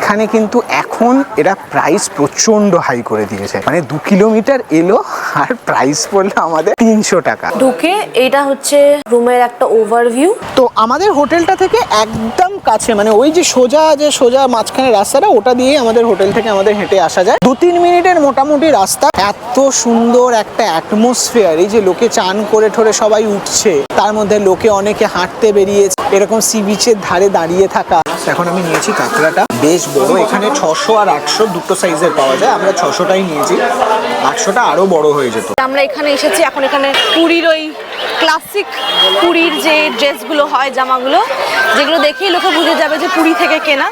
এখানে কিন্তু এখন এরা প্রাইস প্রচন্ড হাই করে দিয়েছে, মানে 2 কিলোমিটার এলো আর প্রাইস পড়লো আমাদের 300 টাকা ঢুকে। এটা হচ্ছে রুমের একটা ওভারভিউ। তো আমাদের হোটেলটা থেকে একদম কাছে, মানে ওই যে সোজা মাঝখানে রাস্তাটা, ওটা দিয়ে আমাদের হোটেল থেকে আমাদের হেঁটে আসা যায়। 2-3 মিনিটের মোটামুটি রাস্তা। এত সুন্দর একটা অ্যাটমসফিয়ার, এই যে লোকে চান করে ঠোরে সবাই উঠছে, তার মধ্যে লোকে অনেকে হাঁটতে বেরিয়েছে, এরকম সি বিচের ধারে দাঁড়িয়ে থাকা। এখন আমি নিয়েছি কাঁকড়াটা, বেশ বড়। এখানে 600 আর 800 দুটো সাইজের পাওয়া যায়, আমরা 600টাই নিয়েছি, 800টা আরো বড় হয়ে যেত। আমরা এখানে এসেছি, এখন এখানে পুরীর ওই ক্লাসিক পুরীর যে ড্রেসগুলো হয়, জামাগুলো, যেগুলো দেখেই লোকে বুঝে যাবে যে পুরী থেকে কেনা।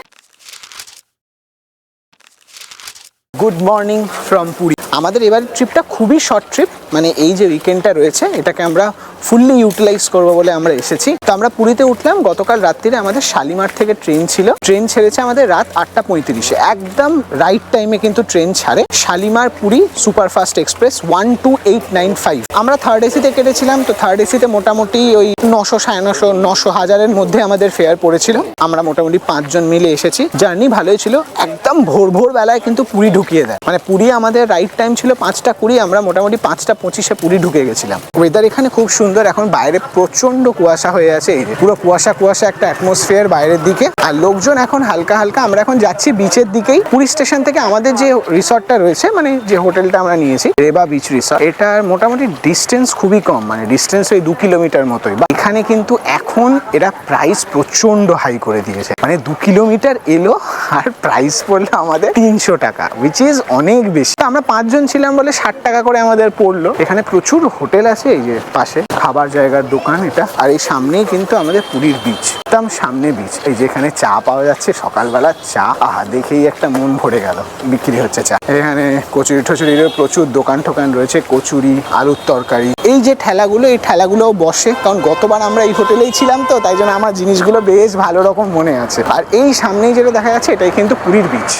Good morning from Puri. আমাদের এবার ট্রিপটা খুবই শর্ট ট্রিপ, মানে এই যে উইকেন্ডটা রয়েছে এটাকে আমরা ফুললি ইউটিলাইজ করবো বলে আমরা এসেছি। তো আমরা পুরীতে উঠলাম গতকাল রাত্রিরে, আমাদের শালিমার থেকে ট্রেন ছিল, ট্রেন ছেড়েছে আমাদের রাত 8:35-এ, একদম রাইট টাইমে কিন্তু ট্রেন ছাড়ে। Shalimar Puri superfast express 12895। আমরা থার্ড এসিতে কেটেছিলাম, তো থার্ড এসিতে মোটামুটি ওই 900, 950, 900, 1000-এর মধ্যে আমাদের ফেয়ার পড়েছিল। আমরা মোটামুটি 5 জন মিলে এসেছি, জার্নি ভালোই ছিল। একদম ভোর বেলায় কিন্তু পুরী ঢুকিয়ে দেয়, মানে পুরী আমাদের রাইট টাইম ছিল 5:20, আমরা মোটামুটি 5:25-এ পুরী ঢুকে গেছিলাম। ওয়েদার এখানে খুব সুন্দর, এখন বাইরে প্রচন্ড কুয়াশা হয়ে আছে, এই যে পুরো কুয়াশা একটা অ্যাটমসফিয়ার বাইরের দিকে, আর লোকজন এখন হালকা। আমরা এখন যাচ্ছি বিচের দিকেই। পুরী স্টেশন থেকে আমাদের যে রিসর্টটা রয়েছে, মানে যে হোটেলটা আমরা নিয়েছি, রেবা বিচ রিসর্ট, এটার মোটামুটি ডিস্টেন্স খুবই কম, মানে ডিস্টেন্স ওই 2 কিলোমিটার মতোই। এখানে কিন্তু এখন এরা প্রাইস প্রচন্ড হাই করে দিয়েছে, মানে 2 কিলোমিটার এলো আর প্রাইস পড়লো আমাদের 300 টাকা, উইচ ইজ অনেক বেশি। আমরা 5 জন ছিলাম বলে 60 টাকা করে আমাদের পড়লো। এখানে প্রচুর হোটেল আছে, এই যে পাশে খাবার জায়গার দোকান এটা, আর এই সামনেই কিন্তু আমাদের পুরীর বিচ, একদম সামনে বিচ। এই যে এখানে চা পাওয়া যাচ্ছে, সকালবেলা চা, দেখেই একটা মন ভরে গেল। বিক্রি হচ্ছে চা, এখানে কচুরি টচুরিরও প্রচুর দোকান টোকান রয়েছে, কচুরি, আলুর তরকারি। এই যে ঠেলাগুলো, এই ঠেলাগুলোও বসে, কারণ গতবার আমরা এই হোটেলেই ছিলাম, তো তাই জন্য আমার জিনিসগুলো বেশ ভালো রকম মনে আছে। আর এই সামনেই যেটা দেখা যাচ্ছে, এটাই কিন্তু পুরীর বিচ।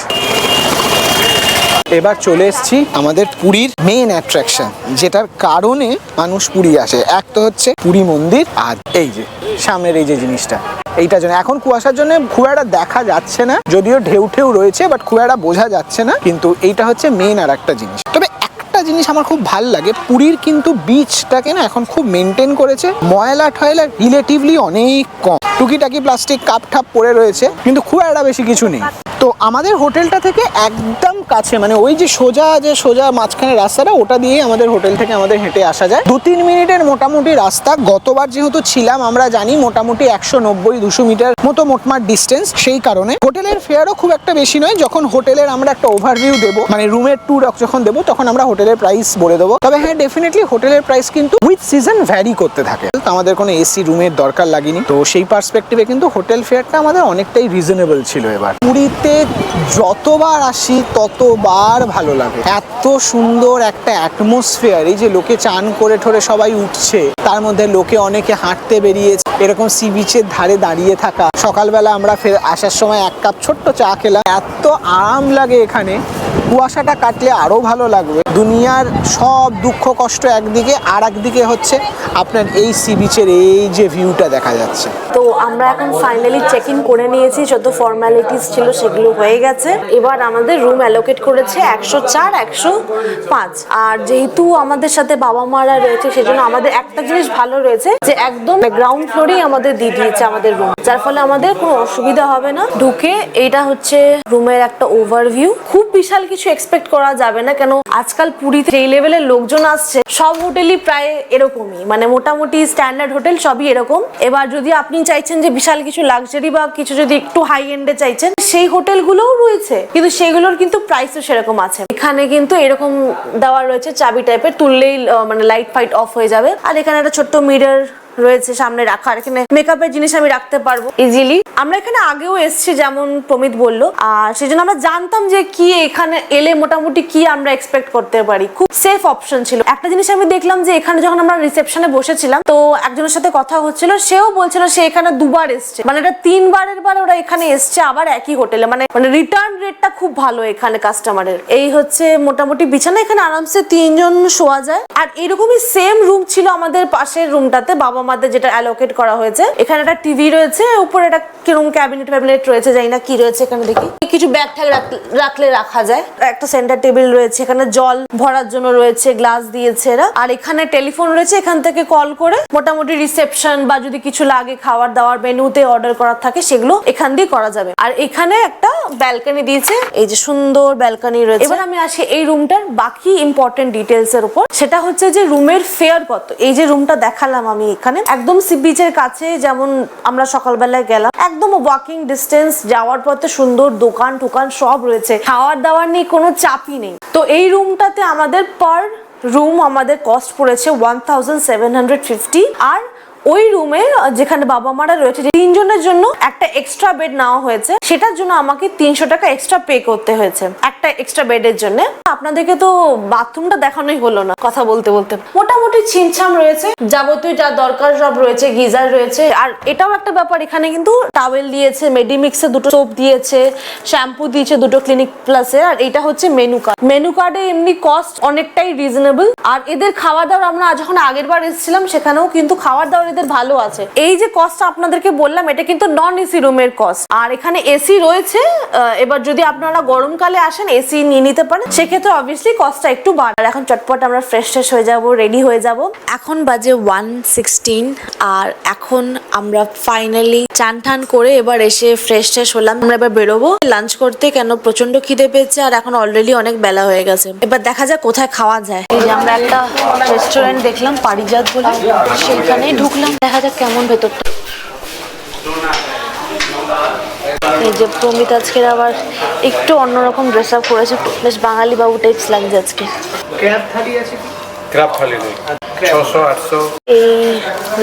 এবার চলে এসেছি আমাদের পুরীর মেইন অ্যাট্রাকশন, যেটার কারণে মানুষ পুরী আসে। এক তো হচ্ছে পুরী মন্দির, আর এই যে সামনের এই যে জিনিসটা, এইটার জন্য এখন কুয়াশার জন্য খুব একটা দেখা যাচ্ছে না, যদিও ঢেউ রয়েছে, বাট খুব একটা বোঝা যাচ্ছে না। কিন্তু এইটা হচ্ছে মেইন আর একটা জিনিস। তবে একটা জিনিস আমার খুব ভালো লাগে, পুরীর কিন্তু বিচটাকে না এখন খুব মেনটেন করেছে, ময়লা টয়লা রিলেটিভলি অনেক কম, টুকিটাকি প্লাস্টিক কাপ ঠাপ পড়ে রয়েছে, কিন্তু খুব একটা বেশি কিছু নেই। তো আমাদের হোটেলটা থেকে একদম কাছে, মানে ওই যে সোজা মাঝখানে রাস্তাটা, ওটা দিয়ে আমাদের হোটেল থেকে আমাদের হেঁটে আসা যায়। 2-3 মিনিটের মোটামুটি রাস্তা। গতবার যেহেতু ছিলাম আমরা জানি মোটামুটি 190-200 মিটার মতো মোটমাট ডিস্টেন্স, সেই কারণে হোটেলের ফেয়ারও খুব একটা বেশি নয়। যখন হোটেলের আমরা একটা ওভারভিউ দেবো, মানে রুমের ট্যুর যখন দেবো, তখন আমরা হোটেলের প্রাইস বলে দেবো। তবে হ্যাঁ, ডেফিনেটলি হোটেলের প্রাইস কিন্তু উইথ সিজন ভ্যারি করতে থাকে। আমাদের কোনো এসি রুমের দরকার লাগেনি, তো সেই পার্সপেক্টিভে কিন্তু হোটেল ফেয়ারটা আমাদের অনেকটাই রিজনেবল ছিল। এবার পুরীতে যতবার আসি ততবার ভালো লাগে, এত সুন্দর একটা অ্যাটমসফিয়ার, এই যে লোকে চান করে ঠোরে সবাই উঠছে, তার মধ্যে লোকে অনেকে হাঁটতে বেরিয়েছে, এরকম সি বিচের ধারে দাঁড়িয়ে থাকা। সকালবেলা আমরা ফের আসার সময় 1 কাপ ছোট্ট চা খেলাম, এত আরাম লাগে এখানে। কুয়াশাটা কাটলে আরো ভালো লাগবে। দুনিয়ার সব দুঃখ কষ্ট একদিকে, আর একদিকে হচ্ছে আপনার এই সি বিচের এই যে ভিউটা দেখা যাচ্ছে। তো আমরা এখন ফাইনালি চেক ইন করে নিয়েছি, যত ফর্মালিটিস ছিল সেগুলো হয়ে গেছে। এবার আমাদের রুম অ্যালোকেট করেছে 104, 105। আর যেহেতু আমাদের সাথে বাবা মারা রয়েছে, সেজন্য আমাদের একটা জিনিস ভালো রয়েছে যে একদম গ্রাউন্ড ফ্লোরেই আমাদের দিয়ে দিয়েছে আমাদের রুম, যার ফলে আমাদের কোনো অসুবিধা হবে না ঢুকে। এইটা হচ্ছে রুমের একটা ওভারভিউ। খুব বিশাল কিছু এক্সপেক্ট করা যাবে না, কেন আজকাল পুরীতে এই লেভেলের লোকজন আসছে, সব হোটেলই প্রায় এরকমই, মানে মোটামুটি স্ট্যান্ডার্ড হোটেল সবই এরকম। এবার যদি আপনি চাইছেন যে বিশাল কিছু লাক্সারি বা কিছু যদি একটু হাই এন্ডে চাইছেন, সেই হোটেলগুলোও রয়েছে, কিন্তু সেগুলোর কিন্তু প্রাইসও সেরকম আছে। এখানে কিন্তু এরকম দেওয়া রয়েছে চাবি টাইপের, তুললেই মানে লাইট ফাইট অফ হয়ে যাবে। আর এখানে একটা ছোট্ট মিরর রয়েছে সামনে রাখার, এখানে মেকআপের জিনিস আমি রাখতে পারবো ইজিলি। আমরা এখানে আগেও এসেছি, যেমন প্রমিত বললো, আর সেজন্য আমরা জানতাম যে কি এখানে এলে মোটামুটি কি আমরা এক্সপেক্ট করতে পারি। খুব সেফ অপশন ছিল। একটা জিনিস আমি দেখলাম যে এখানে যখন আমরা রিসেপশনে বসেছিলাম, তো একজনের সাথে কথা হচ্ছিল, সেও বলছিল সে এখানে 2বার এসছে, মানে এটা 3বারের বার ওরা এখানে এসছে, আবার একই হোটেলে, মানে রিটার্ন রেটটা খুব ভালো এখানে কাস্টমারের। এই হচ্ছে মোটামুটি বিছানা, এখানে আরামসে 3 জন শোয়া যায়। আর এরকমই সেম রুম ছিল আমাদের পাশের রুমটাতে, বাবা মাদের যেটা অ্যালোকেট করা হয়েছে। এখানে একটা টিভি রয়েছে, উপরে একটা কিরকম ক্যাবিনেট রয়েছে, জানি না কি রয়েছে এখানে, দেখি কিছু ব্যাগ ট্যাগ রাখলে রাখা যায়। একটা সেন্টার টেবিল রয়েছে, এখানে জল ভরার জন্য রয়েছে, গ্লাস দিয়েছে এরা। আর এখানে টেলিফোন রয়েছে, এখান থেকে কল করে মোটামুটি রিসেপশন বা যদি কিছু লাগে খাবার দাবার মেনুতে অর্ডার করার থাকে সেগুলো এখান দিয়ে করা যাবে। আর এখানে একটা ব্যালকনি দিয়েছে, এই যে সুন্দর ব্যালকনি রয়েছে। এবার আমি আসি এই রুমটার বাকি ইম্পর্টেন্ট ডিটেলস এর উপর। সেটা হচ্ছে যে রুমের ফেয়ার কত। এই যে রুমটা দেখালাম আমি এখানে, একদম সি বিচের কাছে, যেমন আমরা সকালবেলায় গেলাম, একদম ওয়াকিং ডিস্টেন্স, যাওয়ার পথে সুন্দর দোকান টোকান সব রয়েছে, খাওয়ার দাওয়ার নিয়ে কোনো চাপই নেই। তো এই রুমটাতে আমাদের পার রুম আমাদের কস্ট পড়েছে 1750। আর ওই রুমে যেখানে বাবা মারা রয়েছে, যে 3 জনের জন্য একটা এক্সট্রা বেড নেওয়া হয়েছে, সেটার জন্য আমাকে 300 টাকা এক্সট্রা পে করতে হয়েছে একটা এক্সট্রা বেডের জন্য। আপনাদেরকে তো বাথরুমটা দেখানোই হলো না কথা বলতে বলতে। মোটামুটি ছিমছাম রয়েছে, যাবতীয় যা দরকার সব রয়েছে, গিজার রয়েছে। আর এটাও একটা ব্যাপার, এখানে কিন্তু টাওয়েল দিয়েছে, মেডিমিক্সে 2টো সোপ দিয়েছে, শ্যাম্পু দিয়েছে 2টো ক্লিনিক প্লাসে। আর এটা হচ্ছে মেনু কার্ড। মেনু কার্ডে এমনি কস্ট অনেকটাই রিজনেবল। আর এদের খাওয়া দাওয়া, আমরা যখন আগের বার এসেছিলাম সেখানেও কিন্তু খাওয়ার দাওয়া এদের ভালো আছে। এই যে কস্টটা আপনাদেরকে বললাম, এটা কিন্তু নন এসি রুমের কস্ট। আর এখানে এসি রয়েছে, এবার যদি আপনারা গরমকালে আসেন এসি নিয়ে নিতে পারেন, সেক্ষেত্রে অবভিয়াসলি কস্টটা একটু বাড়ে। আর এখন চটপট আমরা ফ্রেশ হয়ে যাব, রেডি হয়ে যাব। এখন বাজে 1:16 আর এখন আমরা ফাইনালি চান টান করে এবার এসে ফ্রেশ হলাম। আমরা এবার বেরোবো লাঞ্চ করতে, কেন প্রচন্ড খিদে পেয়েছে আর এখন অলরেডি অনেক বেলা হয়ে গেছে। এবার দেখা যাক কোথায় খাওয়া যায়। এই যে আমরা একটা রেস্টুরেন্ট দেখলাম পারিজাত বলে, সেইখানেই ঢুকলাম, দেখা যাক কেমন ভেতরটা। এই যে প্রমিত আজকের আবার একটু অন্যরকম ড্রেস আপ করেছে, বেশ বাঙালি বাবু টাইপস লাগছে আজকে। ক্র্যাব থালি আছে কি? ক্র্যাব থালি নেই, 600-800। এই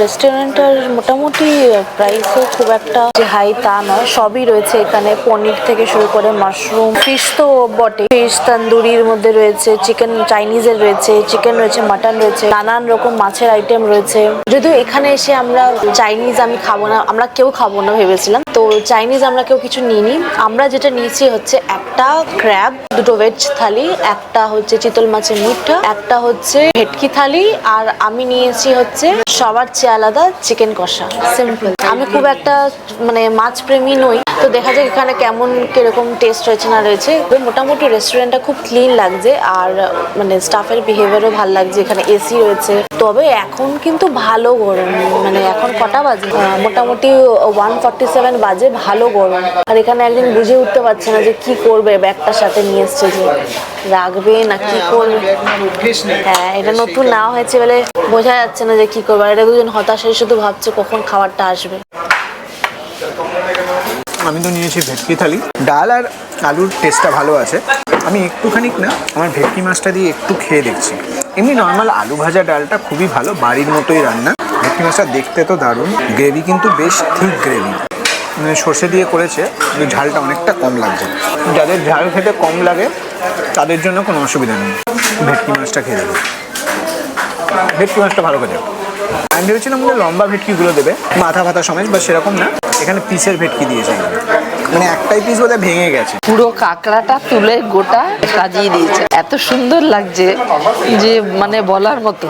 রেস্টুরেন্টের মোটামুটি প্রাইসও খুব একটা যে হাই তা নয়, সবই রয়েছে এখানে, পনির থেকে শুরু করে মাশরুম, ফিশ তো বটে, ফিশ তন্দুরির মধ্যে রয়েছে, চিকেন চাইনিজের রয়েছে, চিকেন রয়েছে, মাটন রয়েছে, নানান রকম মাছের আইটেম রয়েছে। যদিও এখানে এসে আমরা চাইনিজ আমি খাবো না, আমরা কেউ খাবো না ভেবেছিলাম, তো চাইনিজ আমরা কেউ কিছু নিইনি। আমরা যেটা নিয়েছি হচ্ছে একটা ক্র্যাব, 2টো ভেজ থালি, একটা হচ্ছে চিতল মাছের মুঠা, একটা হচ্ছে ভেটকি থালি, আর আমি নিয়েছি হচ্ছে সবার চেয়ে আলাদা চিকেন কষা, সিম্পল। আমি খুব একটা মানে মাছ প্রেমী নই, তো দেখা যাক এখানে কেমন কিরকম টেস্ট রয়েছে না রয়েছে। মোটামুটি রেস্টুরেন্টটা খুব ক্লিন লাগছে আর মানে স্টাফের বিহেভিয়ারও ভালো লাগছে। এখানে এসি রয়েছে, তবে এখন কিন্তু ভালো গরম, মানে এখন কটা বাজে, মোটামুটি 1:47 বাজে, ভালো গরম। আর এখানে একদিন বুঝে উঠতে পারছে না যে কি করবে, ব্যাগটার সাথে নিয়ে এসছে, যে রাখবে না কি করবে। হ্যাঁ, এটা নতুন নেওয়া হয়েছে বলে বোঝা যাচ্ছে না যে কি করবে। এটা দুজন হতাশ হয়ে শুধু ভাবছে কখন খাবারটা আসবে। আমি তো নিয়েছি ভেটকি থালি, ডাল আর আলুর টেস্টটা ভালো আছে। আমি একটুখানি না আমার ভেটকি মাছটা দিয়ে একটু খেয়ে দেখছি। এমনি নর্মাল আলু ভাজা ডালটা খুবই ভালো, বাড়ির মতোই রান্না। ভেটকি মাছটা দেখতে তো দারুণ, গ্রেভি কিন্তু বেশ ঠিক গ্রেভি, মানে সর্ষে দিয়ে করেছে, কিন্তু ঝালটা অনেকটা কম লাগছে। যাদের ঝাল খেতে কম লাগে তাদের জন্য কোনো অসুবিধা নেই, ভেটকি মাছটা খেয়ে দেবে। ভেটকি মাছটা ভালো করে। আমি ভেবেছিলাম মধ্যে লম্বা ভেটকিগুলো দেবে, মাথা ফাথা সমেত, বা সেরকম না, এখানে পিসের ভেটকি দিয়েছে, মানে একটাই পিস বোধহয় ভেঙে গেছে। পুরো কাঁকড়াটা তুলে গোটা সাজিয়ে দিয়েছে, এত সুন্দর লাগছে যে মানে বলার মতো।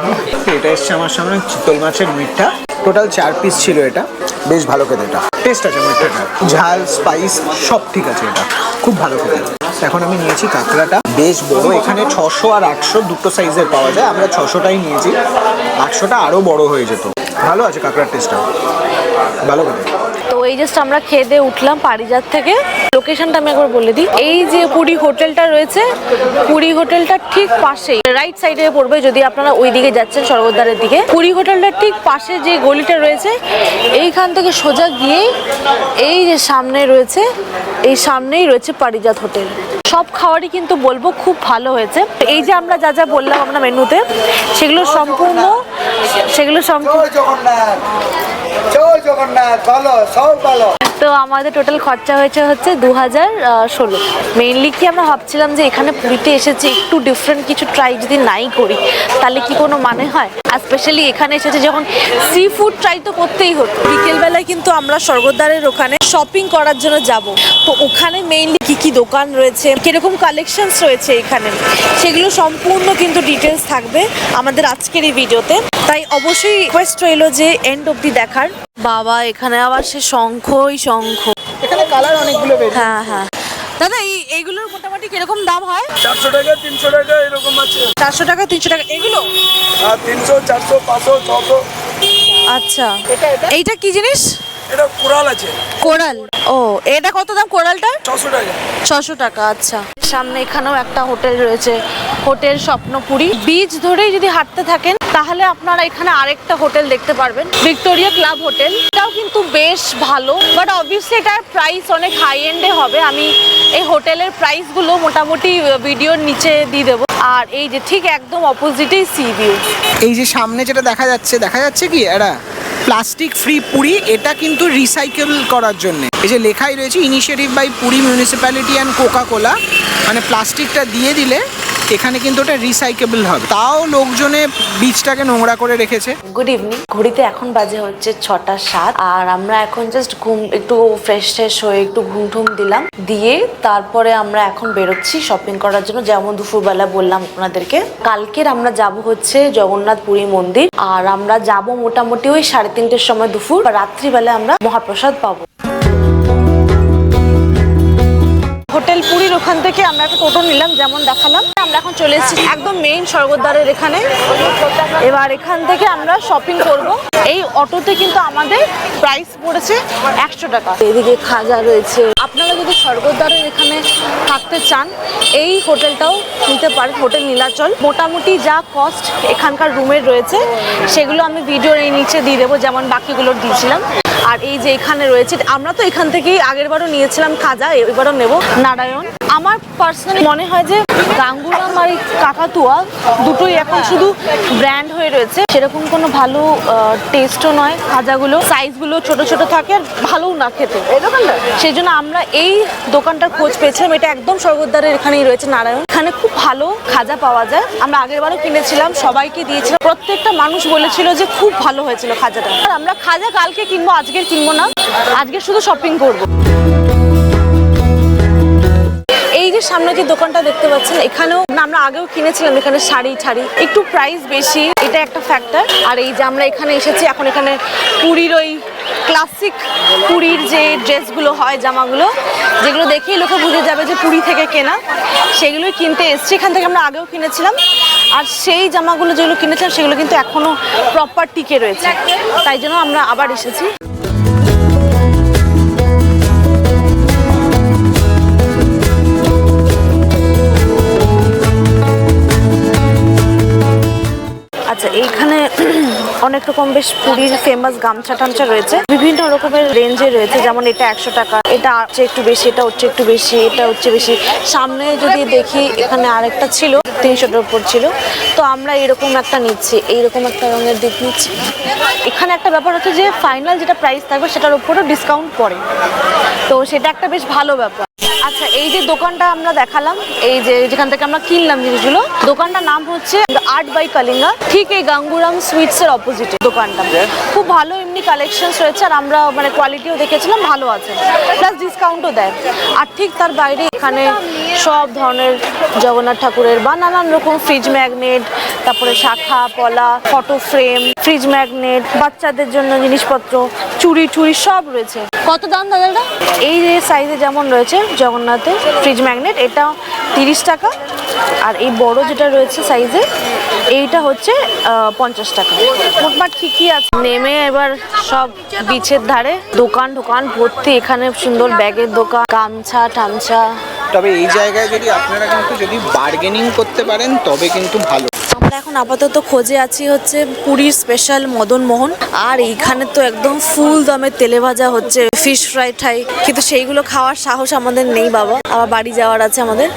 এটা এসছে আমার সামনে চিতল মাছের মিঠা, টোটাল 4 পিস ছিল। এটা বেশ ভালো খেতে, এটা টেস্ট আছে মিঠাটা, ঝাল স্পাইস সব ঠিক আছে, এটা খুব ভালো খেতে। এখন আমি নিয়েছি কাঁকড়াটা, বেশ বড়, এখানে 600 আর 800 দুটো সাইজের পাওয়া যায়, আমরা 600টাই নিয়েছি, 800টা আরও বড় হয়ে যেত। ভালো আছে কাঁকড়ার টেস্টটা, ভালো খেতে। তো এই জাস্ট আমরা খেয়ে দিয়ে উঠলাম পারিজাত থেকে। লোকেশনটা আমি একবার বলে দিই, এই যে পুরী হোটেলটা রয়েছে, পুরী হোটেলটার ঠিক পাশেই রাইট সাইডে পড়বে যদি আপনারা ওই দিকে যাচ্ছেন স্বর্গদ্বারের দিকে। পুরী হোটেলটার ঠিক পাশে যে গলিটা রয়েছে, এইখান থেকে সোজা গিয়ে এই যে সামনে রয়েছে, এই সামনেই রয়েছে পারিজাত হোটেল। সব খাবারই কিন্তু বলবো খুব ভালো হয়েছে। এই যে আমরা যা যা বললাম আমরা মেনুতে, সেগুলো সম্পূর্ণ জগন্নাথ ভালো, সব ভালো। তো আমাদের টোটাল খরচা হয়েছে হচ্ছে 2016। মেইনলি কি আমরা ভাবছিলাম যে এখানে পুরীতে এসেছি একটু ডিফারেন্ট কিছু ট্রাই যদি নাই করি তাহলে কি কোনো মানে হয়, আর স্পেশালি এখানে এসেছে যখন সি ফুড ট্রাই তো করতেই হতো। বিকেলবেলায় কিন্তু আমরা স্বর্গদ্বারের ওখানে শপিং করার জন্য যাব, তো ওখানে মেইনলি কি কি দোকান রয়েছে, কিরকম কালেকশনস রয়েছে এখানে, সেগুলো সম্পূর্ণ কিন্তু ডিটেলস থাকবে আমাদের আজকের এই ভিডিওতে। তাই অবশ্যই রিকোয়েস্ট রইল যে এন্ড অবধি দেখার। বাবা এখানে আবার সে শঙ্খই শঙ্খ, এখানে কালার অনেকগুলো বেরিয়ে। হ্যাঁ হ্যাঁ। দাদা এইগুলোর মোটামুটি কিরকম দাম হয়? 400 টাকা 300 টাকা এরকম আছে। 400 টাকা 300 টাকা এগুলো? 300 400 500 600। আচ্ছা এইটা কি জিনিস? এটা কোরাল আছে। কোরাল, ও এটা কত দাম কোরালটা? 600 টাকা। 600 টাকা। আচ্ছা, সামনে এখানেও একটা হোটেল রয়েছে, হোটেল স্বপ্নপুরী। বিচ ধরেই যদি হাঁটতে থাকেন তাহলে আপনারা এখানে আরেকটা হোটেল দেখতে পারবেন, ভিক্টোরিয়া ক্লাব হোটেল। এটাও কিন্তু বেশ ভালো, বাট অবভিয়াসলি এটার প্রাইস অনেক হাই এন্ডে হবে। আমি এই হোটেলের প্রাইসগুলো মোটামুটি ভিডিওর নিচে দিয়ে দেবো। আর এই যে ঠিক একদম অপোজিটেই সি ভিউ। এই যে সামনে যেটা দেখা যাচ্ছে কি এটা প্লাস্টিক ফ্রি পুরী, এটা কিন্তু রিসাইকেল করার জন্য এই যে লেখাই রয়েছে initiative by Puri municipality and Coca Cola, মানে প্লাস্টিকটা দিয়ে দিলে এখানে কিন্তু ওটা রিসাইকেবল হবে। তাও লোকজনে বিচটাকে নোংরা করে রেখেছে। গুড ইভিনিং, ঘড়িতে এখন বাজে হচ্ছে 6টা 7, আর আমরা এখন জাস্ট একটু ফ্রেশ হয়ে একটু ঘুম দিলাম, দিয়ে তারপরে আমরা এখন বেরোচ্ছি শপিং করার জন্য। যেমন দুপুরবেলা বললাম আপনাদেরকে, কালকের আমরা যাব হচ্ছে জগন্নাথ পুরী মন্দির, আর আমরা যাব মোটামুটি ওই 3:30টার সময় দুপুর, রাত্রিবেলা আমরা মহাপ্রসাদ পাবো। হোটেল পুরীর ওখান থেকে আমরা একটা টোটো নিলাম, যেমন দেখালাম। আমরা এখন চলে এসেছি একদম মেইন স্বর্গদ্বারের এখানে। এবার এখান থেকে আমরা শপিং করব। এই অটোতে কিন্তু আমাদের প্রাইস পড়েছে 100 টাকা। এদিকে খাজা রয়েছে। আপনারা যদি স্বর্গদ্বারের এখানে থাকতে চান এই হোটেলটাও নিতে পারেন, হোটেল নীলাচল। মোটামুটি যা কস্ট এখানকার রুমের রয়েছে সেগুলো আমি ভিডিওর এই নিচে দিয়ে দেবো, যেমন বাকিগুলো দিয়েছিলাম। আর এই যে এখানে রয়েছে, আমরা তো এখান থেকেই আগেরবারও নিয়েছিলাম খাজা, এবারও নেব নারায়ণ। আমার পার্সোনালি মনে হয় যে গাঙ্গুরাম আর কাকাতুয়া দুটোই এখন শুধু ব্র্যান্ড হয়ে রয়েছে, সেরকম কোনো ভালো টেস্টও নয়। খাজাগুলো সাইজগুলো ছোট ছোট থাকে আর ভালোও না খেতে, সেই জন্য আমরা এই দোকানটার খোঁজ পেয়েছিলাম। এটা একদম স্বর্গদ্বারের এখানেই রয়েছে নারায়ণ। এখানে খুব ভালো খাজা পাওয়া যায়। আমরা আগেরবারও কিনেছিলাম, সবাইকে দিয়েছিলাম, প্রত্যেকটা মানুষ বলেছিল যে খুব ভালো হয়েছিল খাজাটা। আর আমরা খাজা কালকে কিনবো, আজকের কিনবো না, আজকে শুধু শপিং করবো। এই যে সামনে যে দোকানটা দেখতে পাচ্ছেন, এখানেও আমরা আগেও কিনেছিলাম। এখানে শাড়ি একটু প্রাইস বেশি, এটা একটা ফ্যাক্টর। আর এই যে আমরা এখানে এসেছি, এখন এখানে পুরীর ওই ক্লাসিক পুরীর যে ড্রেসগুলো হয়, জামাগুলো, যেগুলো দেখেই লোকে বুঝে যাবে যে পুরী থেকে কেনা, সেগুলোই কিনতে এসেছি। এখান থেকে আমরা আগেও কিনেছিলাম, আর সেই জামাগুলো যেগুলো কিনেছিলাম সেগুলো কিন্তু এখনো প্রপার টিকে রয়েছে, তাই জন্য আমরা আবার এসেছি। আচ্ছা, এইখানে অনেক রকম বেশ পুরীর ফেমাস গামছা টামছা রয়েছে, বিভিন্ন রকমের রেঞ্জে রয়েছে। যেমন এটা 100 টাকা, এটা হচ্ছে একটু বেশি, এটা হচ্ছে একটু বেশি, এটা হচ্ছে বেশি। সামনে যদি দেখি এখানে আরেকটা ছিল 300টার উপর ছিল, তো আমরা এরকম একটা নিচ্ছি, এইরকম একটা রঙের দিক নিচ্ছি। এখানে একটা ব্যাপার হচ্ছে যে ফাইনাল যেটা প্রাইস থাকবে সেটার উপরেও ডিসকাউন্ট পড়ে, তো সেটা একটা বেশ ভালো ব্যাপার। আচ্ছা, এই যে দোকানটা আমরা দেখালাম, এই যে যেখান থেকে আমরা কিনলাম জিনিসগুলো, দোকানটার নাম হচ্ছে আর্ট বাই কালিঙ্গা। ঠিক এই গাঙ্গুরাম সুইটস এর অপোজিটে দোকানটা। খুব ভালো এমনি কালেকশনস রয়েছে, আর আমরা মানে কোয়ালিটিও দেখেছিলাম, ভালো আছে, প্লাস ডিসকাউন্টও দেয়। আর ঠিক তার বাইরে এখানে সব ধরনের জগন্নাথ ঠাকুরের বা নানান রকম ফ্রিজ ম্যাগনেট, তারপরে শাখা পলা, ফটো ফ্রেম, ফ্রিজ ম্যাগনেট, বাচ্চাদের জন্য জিনিসপত্র, চুড়ি সব রয়েছে। কত দাম দাদাটা? এই যে সাইজে যেমন রয়েছে জগন্নাথের ফ্রিজ ম্যাগনেট, এটা 30 টাকা। আর এই বড় যেটা রয়েছে সাইজে, এইটা হচ্ছে 50 টাকা। মোটমাট ঠিকই আছে। নেমে এবার সব বিচের ধারে দোকান ভর্তি, এখানে সুন্দর ব্যাগের দোকান, গামছা টামছা। তবে এই জায়গায় যদি আপনারা কিন্তু যদি বার্গেনিং করতে পারেন তবে কিন্তু ভালো। এখন আপাতত খোঁজে আছি হচ্ছে পুরীর স্পেশাল মদন মোহন, আর এইখানে তো একদম ফুল দমে তেলে ভাজা হচ্ছে ফিশ ফ্রাই ঠাই, কিন্তু সেইগুলো খাওয়ার সাহস আমাদের নেই বাবা, আবার বাড়ি যাওয়ার আছে আমাদের।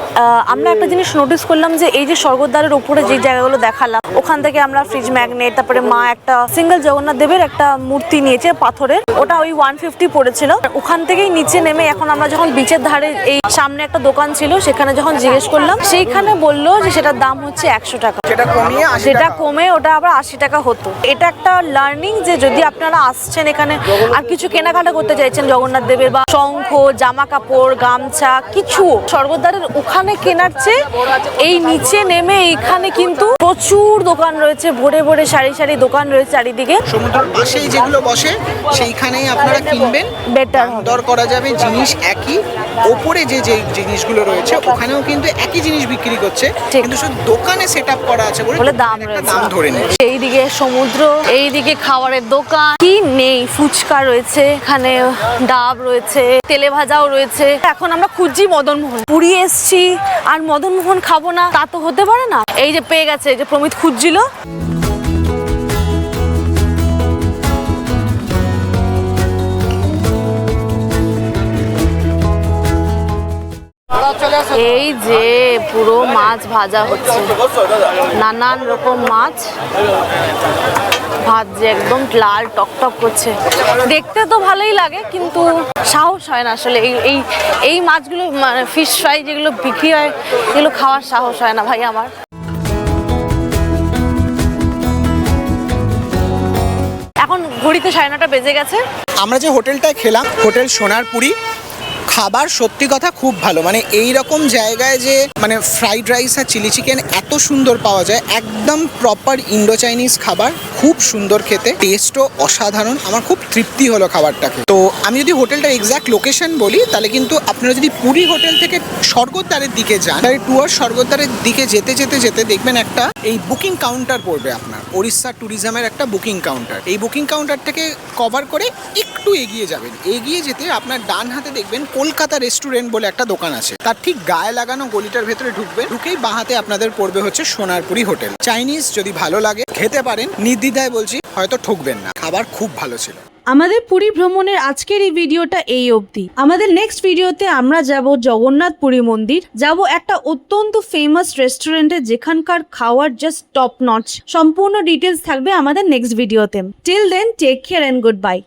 আমরা একটা জিনিস নোটিস করলাম যে এই যে স্বর্গদ্বারের উপরে যে জায়গাগুলো দেখালাম, ওখান থেকে আমরা ফ্রিজ ম্যাগনেট, তারপরে মা একটা সিঙ্গেল জগন্নাথ দেবের একটা মূর্তি নিয়েছে পাথরের, ওটা ওই 150 পড়েছিল। ওখান থেকেই নিচে নেমে এখন আমরা যখন বিচের ধারে এই সামনে একটা দোকান ছিল সেখানে যখন জিজ্ঞেস করলাম, সেইখানে বললো যে সেটার দাম হচ্ছে 100 টাকা, যেটা কমে ওটা আবার 80 টাকা হতো। এটা একটা লার্নিং যে যদি আপনারা আসছেন এখানে আর কিছু কেনাকাটা করতে চাইছেন জগন্নাথ দেবের বা শঙ্খ, জামা কাপড়, গামছা কিছু স্বর্গদ্বারের ওখানে কেনার চেয়ে এই নিচে নেমে এইখানে কিন্তু প্রচুর দোকান রয়েছে, ভরে ভরে সারি সারি দোকান রয়েছে চারিদিকে। সমুদ্রের পাশেই যেগুলো বসে সেইখানেই আপনারা কিনবেন, বেটার দর করা যাবে, জিনিস একই। ওপরে যে যে জিনিসগুলো রয়েছে ওখানেও কিন্তু একই জিনিস বিক্রি করছে, কিন্তু শুধু দোকানে সেট আপ করা আছে বলে দাম রয়েছে, দাম ধরে নেই। এইদিকে সমুদ্র, এইদিকে খাবারের দোকান কি নেই, ফুচকা রয়েছে, এখানে ডাব রয়েছে, তেলে ভাজাও রয়েছে। এখন আমরা খুঁজছি মদন মোহন, পুরী এসছি আর মদন মোহন খাবো না তা তো হতে পারে না। এই যে পেয়ে গেছে, এই যে প্রমিত খুঁজছিল। এই যে পুরো মাছ ভাজা হচ্ছে, নানান রকম মাছ ভাজছে, একদম লাল টকটক করছে, দেখতে তো ভালোই লাগে কিন্তু সাহস হয় না আসলে এই এই মাছগুলো, মানে ফিশ ফ্রাই যেগুলো বিক্রি হয় এগুলো খাওয়ার সাহস হয় না ভাই আমার। এখন ঘড়িতে 9:30 বেজে গেছে। আমরা যে হোটেলটায় খেলাম, হোটেল সোনার পুরি, খাবার সত্যি কথা খুব ভালো। মানে এই রকম জায়গায় যে মানে ফ্রাইড রাইস আর চিলি চিকেন এত সুন্দর পাওয়া যায়, একদম প্রপার ইন্ডো চাইনিজ খাবার, খুব সুন্দর খেতে, টেস্টও অসাধারণ। আমার খুব তৃপ্তি হলো খাবারটাকে। তো আমি যদি হোটেলটার এক্স্যাক্ট লোকেশন বলি, তাহলে কিন্তু আপনারা যদি পুরী হোটেল থেকে স্বর্গদ্বারের দিকে যান, তাহলে টুয়ার্ড স্বর্গদ্বারের দিকে যেতে যেতে যেতে দেখবেন একটা এই বুকিং কাউন্টার পড়বে আপনার, ওড়িশা ট্যুরিজমের একটা বুকিং কাউন্টার। এই বুকিং কাউন্টার থেকে কভার করে একটু এগিয়ে যাবেন, এগিয়ে যেতে আপনার ডান হাতে দেখবেন কলকাতা রেস্টুরেন্ট বলে একটা দোকান আছে, তার ঠিক গায়ে লাগানো গলিটার ভেতরে ঢুকবেন, ঢুকেই বাঁ হাতে আপনাদের পড়বে হচ্ছে সোনারপুরি হোটেল। চাইনিজ যদি ভালো লাগে খেতে পারেন, নির্দ্বিধায় বলছি, হয়তো ঠকবেন না, খাবার খুব ভালো ছিল। আমাদের পুরী ভ্রমণের আজকের এই ভিডিওটা এই অবধি। আমাদের নেক্সট ভিডিওতে আমরা যাব জগন্নাথ পুরী মন্দির, যাব একটা অত্যন্ত ফেমাস রেস্টুরেন্টে যেখানকার খাওয়ার জাস্ট টপ নচ। সম্পূর্ণ ডিটেলস থাকবে আমাদের নেক্সট ভিডিওতে। Till then take care and good bye.